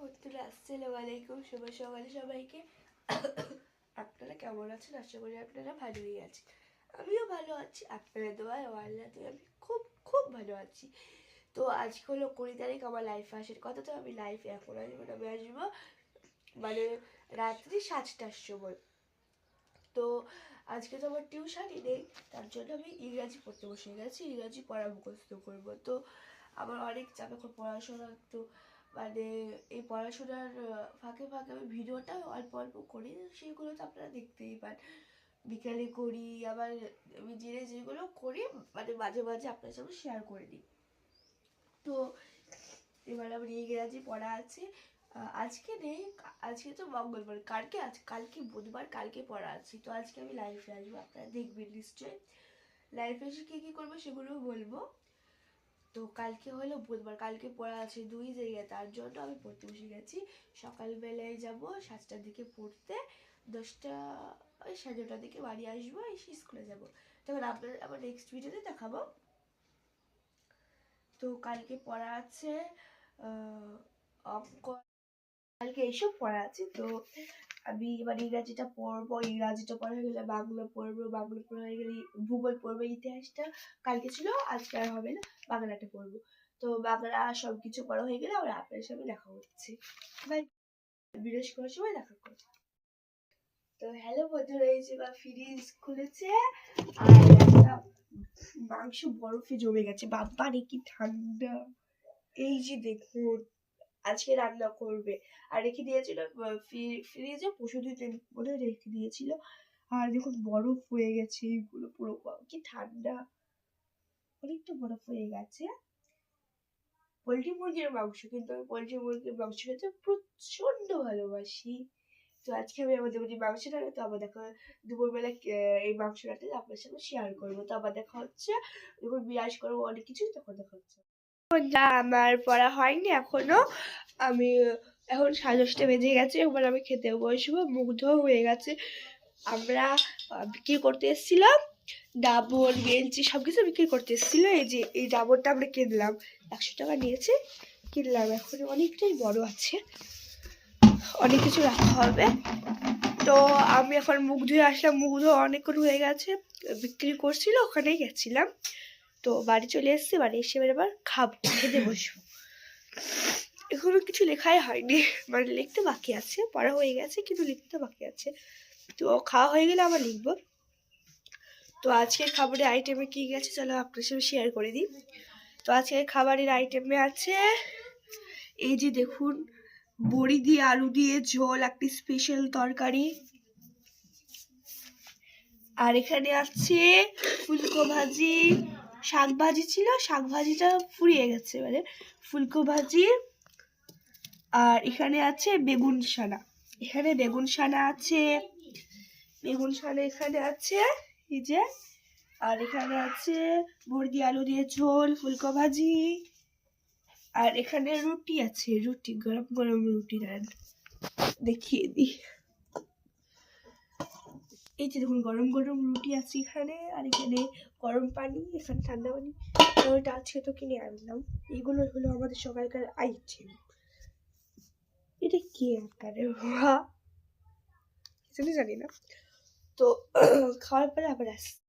বন্ধুরা, আসসালামু আলাইকুম। শুভ সকালে সবাইকে। আপনারা কেমন আছেন? আশা করি আপনারা ভালোই আছেন। আমিও ভালো আছি, আপনারা দোয়ায় ও আল্লাহতে আমি খুব খুব ভালো আছি। তো আজকে হলো 20 তারিখ, আমার লাইফে আসার কথা। তো আমি লাইফে এখন আসবো না, আমি আসবো মানে রাত্রি 7টার সময়। তো আজকে তো আমার টিউশনই নেই, তার জন্য আমি ইংরাজি পড়তে বসে গেছি, ইংরাজি পড়া মুখস্থ করবো। তো আমার অনেক চাপ এখন পড়াশোনা, একটু মানে এই পড়াশোনার ফাঁকে ফাঁকে আমি ভিডিওটা অল্প অল্প করি, সেগুলো তো আপনারা দেখতেই পান। বিকালে করি, আবার আমি যেগুলো করি মানে মাঝে মাঝে আপনার সাথে শেয়ার করে দিই। তো এবার আমার ইংরাজি পড়া আছে। আজকে নেই, আজকে তো মঙ্গলবার, কালকে বুধবার, কালকে পড়া আছে। তো আজকে আমি লাইভে আসবো, আপনারা দেখবেন নিশ্চয়ই। লাইভে এসে কী কী করবো সেগুলোও বলবো। তো কালকে হলো বুধবার, কালকে পড়া আছে 2 জায়গায়, তার জন্য আমি পড়তে বসে গেছি। সকালবেলায় যাব 7টার দিকে পড়তে, 10টা ওই 9:30টার দিকে বাড়ি আসবো, এসে স্কুলে যাব। তখন আপনার আবার নেক্সট ভিডিওতে দেখাবো। তো কালকে পড়া আছে অঙ্ক, কালকে এইসব পড়া আছে। তো আমি এবার ইংরাজিটা পড়বো, ইংরাজিটা পড়া হয়ে গেলে বাংলা পড়বো, বাংলা পড়া হয়ে গেলে ভূগোল পড়বো, ইতিহাসটা কালকে ছিল, আজকে আর হবে না, বাংলাটা পড়বো। তো বাংলা সব কিছু পড়া হয়ে গেলে আমরা আপনার সাথে দেখা হচ্ছে। বাই, বৃহস্পতিবার সময় দেখা করবো। তো হ্যালো বন্ধুরা, এই যে বা ফ্রিজ খুলেছে, আর একটা মাংস বরফে জমে গেছে, বাবা রে কি ঠান্ডা। এই যে দেখুন, আজকে রান্না করবে। আর রেখে দিয়েছিল ফ্রিজে পরশু দিন বলে রেখে দিয়েছিল। আর দেখুন বরফ হয়ে গেছে এগুলো পুরো, কি ঠান্ডা, অনেকটা বরফ হয়ে গেছে। পোলট্রি মুরগির মাংস, কিন্তু আমি পোলট্রি মুরগির মাংস খেতে প্রচন্ড ভালোবাসি। তো আজকে আমি আমাদের মাংস রান্না, তো আবার দেখা দুপুরবেলা এই মাংস রান্না আপনার সাথে শেয়ার করবো। তো আবার দেখা হচ্ছে যখন বিরাজ করবো অনেক কিছু, তখন দেখা হচ্ছে। যা আমার পড়া হয়নি এখনো, আমি এখন 10:30 বেজে গেছে, এবার আমি খেতে বসবো, মুগ্ধ হয়ে গেছে। আমরা বিক্রি করতে এসেছিলাম ডাবর, বেঞ্চি সবকিছু বিক্রি করতে এসেছিল। এই যে এই ডাবরটা আমরা কিনলাম, 100 টাকা নিয়েছে, কিনলাম। এখন অনেকটাই বড় আছে, অনেক কিছু রাখা হবে। তো আমি এখন মুখ ধুয়ে আসলাম, মুখ ধুয়ে অনেকক্ষণ হয়ে গেছে, বিক্রি করছিল ওখানেই গেছিলাম। তো বাড়ি চলে এসেছি, বাড়ি এসে এবার খাবো, খেতে বসবো। এখনো কিছু লেখাই হয়নি, মানে লিখতে বাকি আছে, পড়া হয়ে গেছে কিন্তু লিখতে বাকি আছে। তো খাওয়া হয়ে গেলে আবার লিখবো। তো আজকের খাবারের আইটেমে কি গেছে চলো আপনার সাথে শেয়ার করে দিই। তো আজকের খাবারের আইটেমে আছে এই যে দেখুন, বড়ি দিয়ে আলু দিয়ে ঝোল, একটি স্পেশাল তরকারি। আর এখানে আছে ফুলকো ভাজি, শাক ভাজি ছিল, শাক ভাজিটা ফুরিয়ে গেছে, মানে ফুলকো ভাজি। আর এখানে আছে বেগুন সানা, এখানে বেগুন সানা আছে, বেগুন সানা এখানে আছে এই যে। আর এখানে আছে মুরগি আলু দিয়ে ঝোল, ফুলকো ভাজি। আর এখানে রুটি আছে, রুটি গরম গরম রুটি দেখিয়ে দিই। এই যে দেখুন গরম গরম রুটি আছে এখানে, আর এখানে গরম পানি, এখানে ঠান্ডা পানি। ওইটা আজকে তো কিনে আনলাম। এগুলো হলো আমাদের সকালকার আইটেম। এটা কি আকারে কিছু জানি না। তো খাওয়ার পরে আবার আসছি।